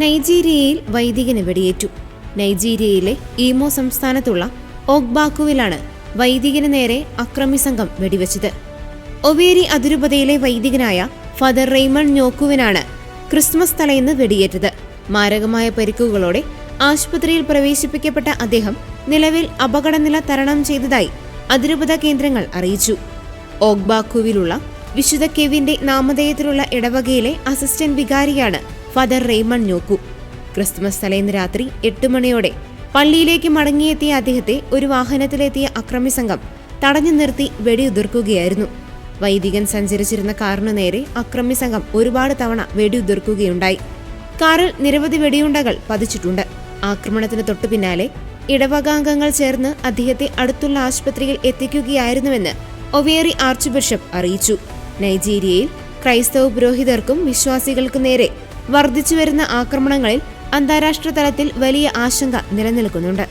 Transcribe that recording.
നൈജീരിയയിൽ വൈദികന് വെടിയേറ്റു. നൈജീരിയയിലെ ഈമോ സംസ്ഥാനത്തുള്ള ഓഗ്ബാക്കുവിലാണ് വൈദികന് നേരെ അക്രമി സംഘം വെടിവെച്ചത്. ഒവേരി അതിരൂപതയിലെ വൈദികനായ ഫാദർ റെയ്മണ്ട് ന്യോക്കുവിനാണ് ക്രിസ്മസ് തലേന്ന് വെടിയേറ്റത്. മാരകമായ പരിക്കുകളോടെ ആശുപത്രിയിൽ പ്രവേശിപ്പിക്കപ്പെട്ട അദ്ദേഹം നിലവിൽ അപകടനില തരണം ചെയ്തതായി അതിരൂപത കേന്ദ്രങ്ങൾ അറിയിച്ചു. ഓഗ്ബാക്കുവിലുള്ള വിശുദ്ധ കെവിന്റെ നാമധേയത്തിലുള്ള ഇടവകയിലെ അസിസ്റ്റന്റ് വികാരിയാണ് ഫാദർ റെയ്മണ്ട് ന്യോക്കു. ക്രിസ്മസ് തലേന്ന് രാത്രി 8 മണിയോടെ പള്ളിയിലേക്ക് മടങ്ങിയെത്തിയ അദ്ദേഹത്തെ ഒരു വാഹനത്തിലെത്തിയ അക്രമി സംഘം തടഞ്ഞു നിർത്തി വെടിയുതിർക്കുകയായിരുന്നു. വൈദികൻ സഞ്ചരിച്ചിരുന്ന കാറിനു നേരെ അക്രമി സംഘം ഒരുപാട് തവണ വെടിയുതിർക്കുകയുണ്ടായി. കാറിൽ നിരവധി വെടിയുണ്ടകൾ പതിച്ചിട്ടുണ്ട്. ആക്രമണത്തിന് തൊട്ടു പിന്നാലെ ഇടവകാംഗങ്ങൾ ചേർന്ന് അദ്ദേഹത്തെ അടുത്തുള്ള ആശുപത്രിയിൽ എത്തിക്കുകയായിരുന്നുവെന്ന് ഒവേറി ആർച്ച് ബിഷപ്പ് അറിയിച്ചു. നൈജീരിയയിൽ ക്രൈസ്തവ പുരോഹിതർക്കും വിശ്വാസികൾക്കും നേരെ വർദ്ധിച്ചുവരുന്ന ആക്രമണങ്ങളിൽ അന്താരാഷ്ട്ര തലത്തിൽ വലിയ ആശങ്ക നിലനിൽക്കുന്നുണ്ട്.